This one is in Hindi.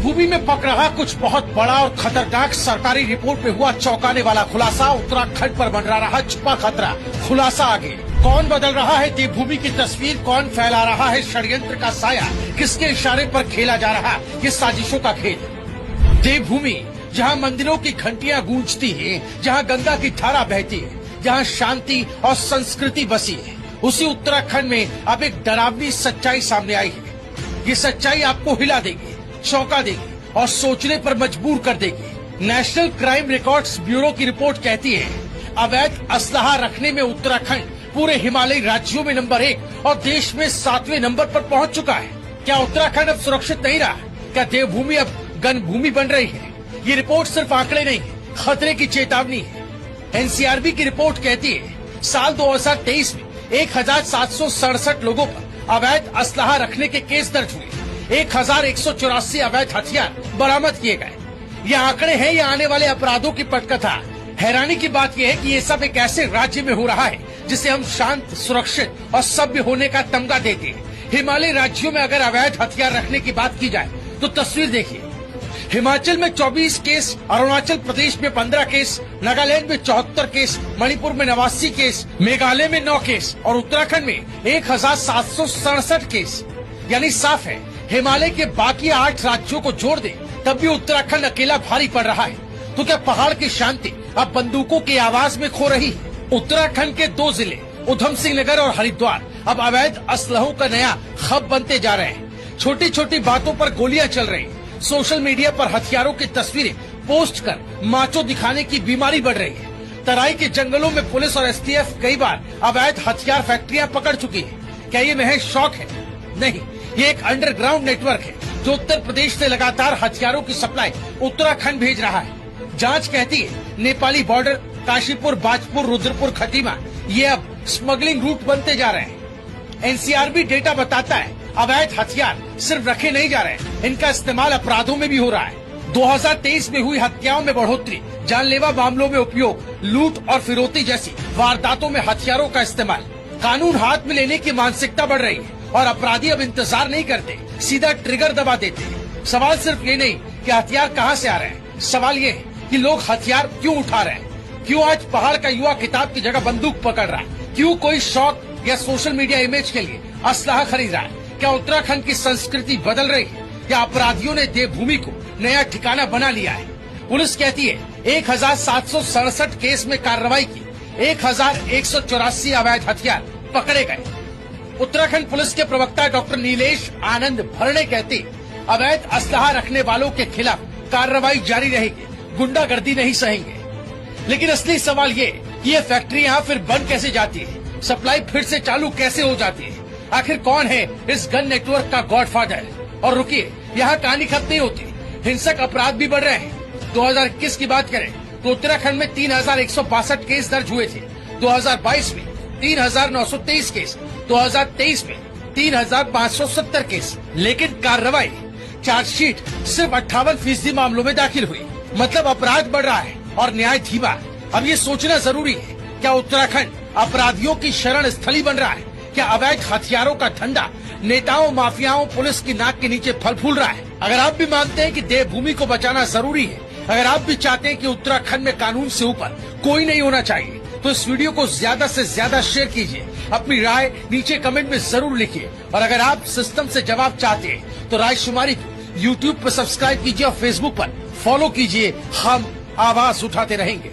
देवभूमि में पक रहा कुछ बहुत बड़ा और खतरनाक। सरकारी रिपोर्ट में हुआ चौंकाने वाला खुलासा। उत्तराखंड पर मंडरा रहा छुपा खतरा। खुलासा आगे। कौन बदल रहा है देवभूमि की तस्वीर? कौन फैला रहा है षड्यंत्र का साया? किसके इशारे पर खेला जा रहा ये साजिशों का खेल? देवभूमि जहाँ मंदिरों की घंटियाँ गूंजती है, जहाँ गंगा की धारा बहती है, जहाँ शांति और संस्कृति बसी है, उसी उत्तराखंड में अब एक डरावनी सच्चाई सामने आई है। ये सच्चाई आपको हिला देगी, चौंका देगी और सोचने पर मजबूर कर देगी। नेशनल क्राइम रिकॉर्ड्स ब्यूरो की रिपोर्ट कहती है अवैध असलहा रखने में उत्तराखंड पूरे हिमालयी राज्यों में नंबर 1 और देश में 7वें नंबर पर पहुंच चुका है। क्या उत्तराखंड अब सुरक्षित नहीं रहा? क्या देवभूमि अब गन भूमि बन रही है? ये रिपोर्ट सिर्फ आंकड़े नहीं, खतरे की चेतावनी है। एनसीआरबी की रिपोर्ट कहती है साल 2023 में 1767 लोगों पर अवैध असलहा रखने के केस दर्ज हुए। 1184 अवैध हथियार बरामद किए गए। ये आंकड़े हैं या आने वाले अपराधों की पटकथा? हैरानी की बात यह है कि ये सब एक ऐसे राज्य में हो रहा है जिसे हम शांत, सुरक्षित और सभ्य होने का तमगा देते हैं। हिमालयी राज्यों में अगर अवैध हथियार रखने की बात की जाए तो तस्वीर देखिए। हिमाचल में 24 केस, अरुणाचल प्रदेश में 15 केस, नागालैंड में 74 केस, मणिपुर में 89 केस, मेघालय में 9 केस और उत्तराखंड में 1767 केस। यानी साफ है हिमालय के बाकी 8 राज्यों को जोड़ दे तब भी उत्तराखंड अकेला भारी पड़ रहा है। तो क्या पहाड़ की शांति अब बंदूकों की आवाज में खो रही है? उत्तराखंड के 2 जिले उधम सिंह नगर और हरिद्वार अब अवैध असलहों का नया हब बनते जा रहे हैं। छोटी छोटी बातों पर गोलियां चल रही। सोशल मीडिया पर हथियारों की तस्वीरें पोस्ट कर माचो दिखाने की बीमारी बढ़ रही है। तराई के जंगलों में पुलिस और एसटीएफ कई बार अवैध हथियार फैक्ट्रियां पकड़ चुकी है। क्या ये महज शौक है? नहीं, ये एक अंडरग्राउंड नेटवर्क है जो उत्तर प्रदेश से लगातार हथियारों की सप्लाई उत्तराखंड भेज रहा है। जांच कहती है नेपाली बॉर्डर, काशीपुर, बाजपुर, रुद्रपुर, खटीमा ये अब स्मगलिंग रूट बनते जा रहे हैं। एनसीआरबी डेटा बताता है अवैध हथियार सिर्फ रखे नहीं जा रहे, इनका इस्तेमाल अपराधों में भी हो रहा है। 2023 में हुई हत्याओं में बढ़ोतरी, जानलेवा मामलों में उपयोग, लूट और फिरौती जैसी वारदातों में हथियारों का इस्तेमाल। कानून हाथ में लेने की मानसिकता बढ़ रही है और अपराधी अब इंतजार नहीं करते, सीधा ट्रिगर दबा देते हैं। सवाल सिर्फ ये नहीं कि हथियार कहाँ से आ रहे हैं, सवाल ये है कि लोग हथियार क्यों उठा रहे हैं। क्यों आज पहाड़ का युवा किताब की जगह बंदूक पकड़ रहा है? क्यों कोई शौक या सोशल मीडिया इमेज के लिए असलहा खरीद रहा है? क्या उत्तराखंड की संस्कृति बदल रही है या अपराधियों ने देवभूमि को नया ठिकाना बना लिया है? पुलिस कहती है 1767 केस में कार्रवाई की, 1184 अवैध हथियार पकड़े गए। उत्तराखंड पुलिस के प्रवक्ता डॉक्टर नीलेश आनंद भरणे कहते अवैध असलहा रखने वालों के खिलाफ कार्रवाई जारी रहेगी, गुंडागर्दी नहीं सहेंगे। लेकिन असली सवाल ये कि ये फैक्ट्रियां फिर बंद कैसे जाती है, सप्लाई फिर से चालू कैसे हो जाती है? आखिर कौन है इस गन नेटवर्क का गॉडफादर? और रुकिए, यहाँ कहानी खत्म नहीं होती, हिंसक अपराध भी बढ़ रहे हैं। 2021 की बात करें तो उत्तराखंड में 3162 केस दर्ज हुए थे। 2022 में 3923 केस, 2023 में 3570 केस। लेकिन कार्रवाई, चार्जशीट सिर्फ 58% मामलों में दाखिल हुई। मतलब अपराध बढ़ रहा है और न्याय धीमा। अब ये सोचना जरूरी है, क्या उत्तराखंड अपराधियों की शरण स्थली बन रहा है? क्या अवैध हथियारों का धंधा नेताओं, माफियाओं, पुलिस की नाक के नीचे फल फूल रहा है? अगर आप भी मानते हैं कि देवभूमि को बचाना जरूरी है, अगर आप भी चाहते हैं कि उत्तराखंड में कानून से ऊपर कोई नहीं होना चाहिए, तो इस वीडियो को ज्यादा से ज्यादा शेयर कीजिए। अपनी राय नीचे कमेंट में जरूर लिखिए। और अगर आप सिस्टम से जवाब चाहते हैं तो रायशुमारी को यूट्यूब पर सब्सक्राइब कीजिए और फेसबुक पर फॉलो कीजिए। हम आवाज उठाते रहेंगे।